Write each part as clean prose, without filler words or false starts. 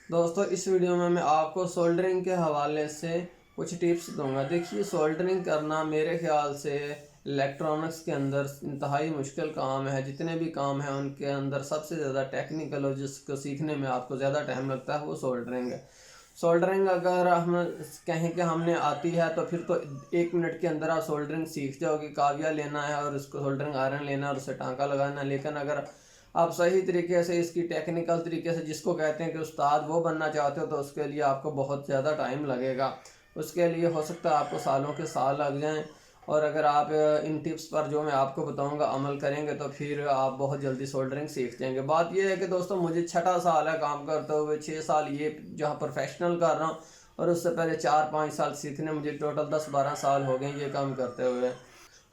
दोस्तों इस वीडियो में मैं आपको सोल्डरिंग के हवाले से कुछ टिप्स दूंगा। देखिए, सोल्डरिंग करना मेरे ख्याल से इलेक्ट्रॉनिक्स के अंदर इंतहाई मुश्किल काम है। जितने भी काम हैं उनके अंदर सबसे ज़्यादा टेक्निकल और जिसको सीखने में आपको ज़्यादा टाइम लगता है वो सोल्डरिंग है। सोल्डरिंग अगर हम कहें कि हमने आती है तो फिर तो 1 मिनट के अंदर आप सोल्डरिंग सीख जाओगे। काविया लेना है और उसको सोल्डरिंग आयरन लेना है और उसे टांका लगाना है। लेकिन अगर आप सही तरीके से इसकी टेक्निकल तरीके से, जिसको कहते हैं कि उस्ताद, वो बनना चाहते हो तो उसके लिए आपको बहुत ज़्यादा टाइम लगेगा। उसके लिए हो सकता है आपको सालों के साल लग जाएं। और अगर आप इन टिप्स पर जो मैं आपको बताऊंगा अमल करेंगे तो फिर आप बहुत जल्दी सोल्डरिंग सीख जाएंगे। बात यह है कि दोस्तों मुझे 6ठा साल है काम करते हुए। 6 साल ये जहाँ प्रोफेशनल कर रहा हूँ और उससे पहले 4-5 साल सीखने, मुझे टोटल 10-12 साल हो गए ये काम करते हुए।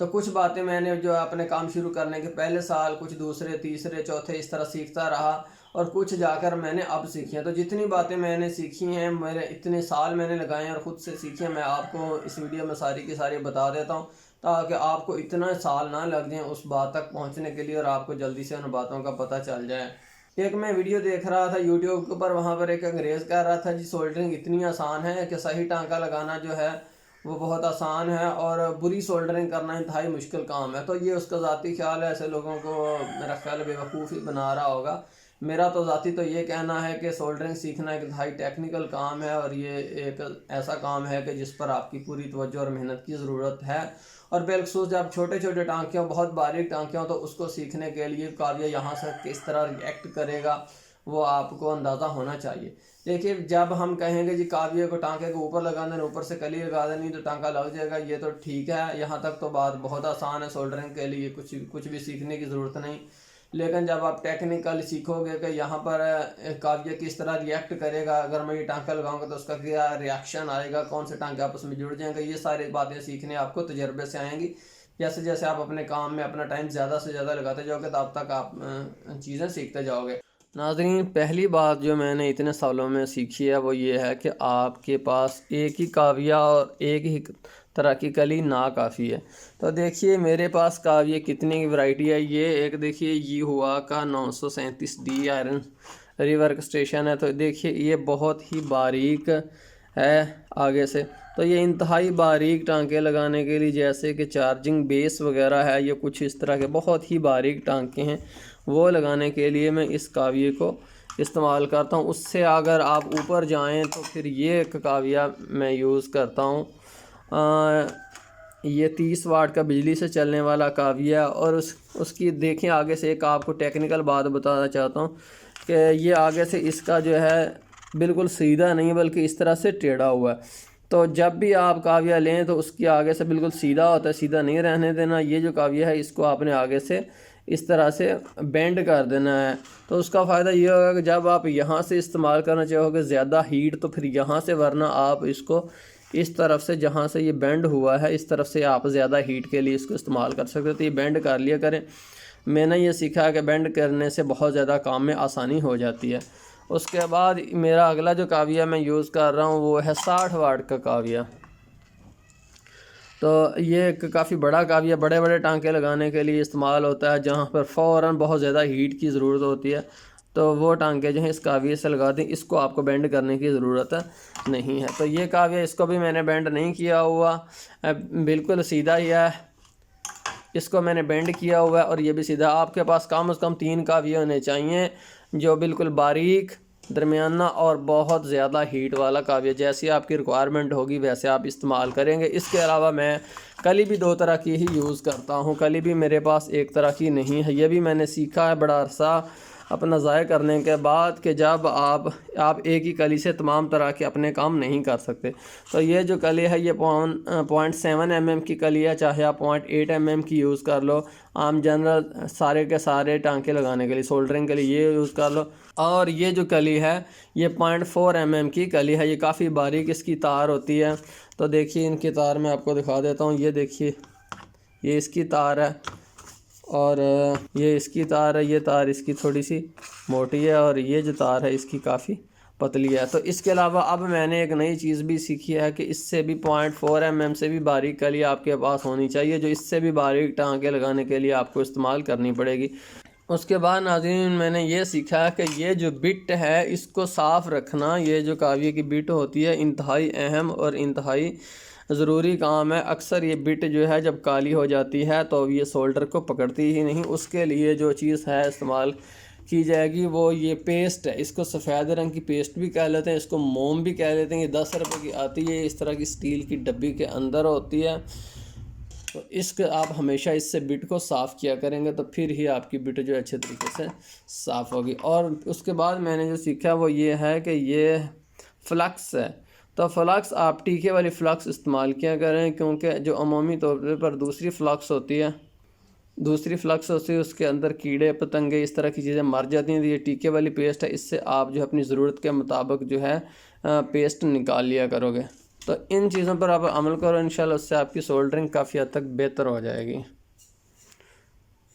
तो कुछ बातें मैंने जो अपने काम शुरू करने के पहले साल, कुछ दूसरे, तीसरे, चौथे इस तरह सीखता रहा और कुछ जाकर मैंने अब सीखी हैं। तो जितनी बातें मैंने सीखी हैं, मेरे इतने साल मैंने लगाए हैं और ख़ुद से सीखी हैं, मैं आपको इस वीडियो में सारी की सारी बता देता हूँ ताकि आपको इतना साल ना लग जाए उस बात तक पहुँचने के लिए और आपको जल्दी से उन बातों का पता चल जाए। एक मैं वीडियो देख रहा था यूट्यूब के ऊपर, वहाँ पर एक अंग्रेज़ कह रहा था जी सोल्डरिंग इतनी आसान है कि सही टांका लगाना जो है वो बहुत आसान है और बुरी सोल्डरिंग करना इंतहाई मुश्किल काम है। तो ये उसका ज़ाती ख्याल है, ऐसे लोगों को मेरा ख्याल बेवकूफ़ ही बना रहा होगा। मेरा तो ज़ाती तो ये कहना है कि सोल्डरिंग सीखना एक इंतहाई टेक्निकल काम है और ये एक ऐसा काम है कि जिस पर आपकी पूरी तवज्जो और मेहनत की ज़रूरत है। और बिलखसूस जब छोटे छोटे टांके हों, बहुत बारीक टांके हों, तो उसको सीखने के लिए काव्य यहाँ से किस तरह रिएक्ट करेगा वो आपको अंदाज़ा होना चाहिए। देखिए, जब हम कहेंगे जी काव्य को टांके के ऊपर लगा देना, ऊपर से कली लगा देनी तो टांका लग जाएगा, ये तो ठीक है, यहाँ तक तो बात बहुत आसान है। सोल्डरिंग के लिए कुछ भी सीखने की ज़रूरत नहीं। लेकिन जब आप टेक्निकल सीखोगे कि यहाँ पर काव्य किस तरह रिएक्ट करेगा, अगर मैं ये टांका लगाऊंगा तो उसका क्या रिएक्शन आएगा, कौन से टांके आपस में जुड़ जाएंगे, ये सारी बातें सीखने आपको तजर्बे से आएंगी। जैसे जैसे आप अपने काम में अपना टाइम ज़्यादा से ज़्यादा लगाते जाओगे तब तक आप चीज़ें सीखते जाओगे। नाज़रीन, पहली बात जो मैंने इतने सालों में सीखी है वो ये है कि आपके पास एक ही काविया और एक ही तरह की कली ना काफ़ी है। तो देखिए मेरे पास काविया कितनी की वैरायटी है। ये एक देखिए ये हुआ का 937D आयरन रिवर्क स्टेशन है। तो देखिए ये बहुत ही बारीक है आगे से। तो ये इंतहाई बारीक टांके लगाने के लिए, जैसे कि चार्जिंग बेस वगैरह है, ये कुछ इस तरह के बहुत ही बारीक टांके हैं, वो लगाने के लिए मैं इस काविये को इस्तेमाल करता हूँ। उससे अगर आप ऊपर जाएं तो फिर ये एक काविया मैं यूज़ करता हूँ। ये 30 वाट का बिजली से चलने वाला काविया। और उसकी देखें आगे से एक आपको टेक्निकल बात बताना चाहता हूँ कि ये आगे से इसका जो है बिल्कुल सीधा नहीं बल्कि इस तरह से टेढ़ा हुआ है। तो जब भी आप काविया लें तो उसकी आगे से बिल्कुल सीधा होता है, सीधा नहीं रहने देना। ये जो काविया है इसको आपने आगे से इस तरह से बेंड कर देना है। तो उसका फ़ायदा ये होगा कि जब आप यहाँ से इस्तेमाल करना चाहोगे ज़्यादा हीट तो फिर यहाँ से, वरना आप इसको इस तरफ से जहाँ से ये बेंड हुआ है इस तरफ से आप ज़्यादा हीट के लिए इसको इस्तेमाल कर सकते हो। तो ये बेंड कर लिया करें। मैंने ये सीखा है कि बेंड करने से बहुत ज़्यादा काम में आसानी हो जाती है। उसके बाद मेरा अगला जो काविया मैं यूज़ कर रहा हूँ वो है 60 वाट का काविया। तो ये एक काफ़ी बड़ा काविया बड़े बड़े टांके लगाने के लिए इस्तेमाल होता है, जहाँ पर फ़ौरन बहुत ज़्यादा हीट की ज़रूरत होती है। तो वो टांके जो हैं इस काविये से लगा दें, इसको आपको बेंड करने की ज़रूरत नहीं है। तो ये काविया, इसको भी मैंने बेंड नहीं किया हुआ, बिल्कुल सीधा ही है। इसको मैंने बेंड किया हुआ है और ये भी सीधा। आपके पास कम से कम 3 काविये होने चाहिए, जो बिल्कुल बारीक, दरमियाना और बहुत ज़्यादा हीट वाला काविया। जैसी आपकी रिक्वायरमेंट होगी वैसे आप इस्तेमाल करेंगे। इसके अलावा मैं कली भी 2 तरह की ही यूज़ करता हूँ। कली भी मेरे पास एक तरह की नहीं है। ये भी मैंने सीखा है बड़ा अरसा अपना ज़ाया करने के बाद कि जब आप एक ही कली से तमाम तरह के अपने काम नहीं कर सकते। तो ये जो कली है ये 0.7 mm की कली है, चाहे आप 0.8 mm की यूज़ कर लो। आम जनरल सारे के सारे टांके लगाने के लिए, सोल्डरिंग के लिए ये यूज़ कर लो। और ये जो कली है ये 0.4 mm की कली है। ये काफ़ी बारीक इसकी तार होती है। तो देखिए इनकी तार मैं आपको दिखा देता हूँ। ये देखिए ये इसकी तार है और ये इसकी तार है। ये तार इसकी थोड़ी सी मोटी है और ये जो तार है इसकी काफ़ी पतली है। तो इसके अलावा अब मैंने एक नई चीज़ भी सीखी है कि इससे भी 0.4 mm से भी बारीक कली आपके पास होनी चाहिए, जो इससे भी बारीक टांके लगाने के लिए आपको इस्तेमाल करनी पड़ेगी। उसके बाद नाज़रीन मैंने ये सीखा कि ये जो बिट है इसको साफ़ रखना, ये जो काविये की बिट होती है इंतहाई अहम और इंतहाई ज़रूरी काम है। अक्सर ये बिट जो है जब काली हो जाती है तो ये सोल्डर को पकड़ती ही नहीं। उसके लिए जो चीज़ है इस्तेमाल की जाएगी वो ये पेस्ट है। इसको सफ़ेद रंग की पेस्ट भी कह लेते हैं, इसको मोम भी कह लेते हैं। ये 10 रुपये की आती है, इस तरह की स्टील की डब्बी के अंदर होती है। तो इसके आप हमेशा इससे बिट को साफ़ किया करेंगे तो फिर ही आपकी बिट जो अच्छे तरीके से साफ़ होगी। और उसके बाद मैंने जो सीखा वो ये है कि ये फ्लक्स है, तो फ्लक्स आप टीके वाली फ्लक्स इस्तेमाल किया करें, क्योंकि जो अमूमी तौर पर दूसरी फ्लक्स होती है उसके अंदर कीड़े पतंगे इस तरह की चीज़ें मर जाती हैं। तो ये टीके वाली पेस्ट है, इससे आप जो अपनी ज़रूरत के मुताबिक जो है पेस्ट निकाल लिया करोगे। तो इन चीज़ों पर आप अमल करो, इंशाल्लाह उससे आपकी सोल्डरिंग काफ़ी हद तक बेहतर हो जाएगी।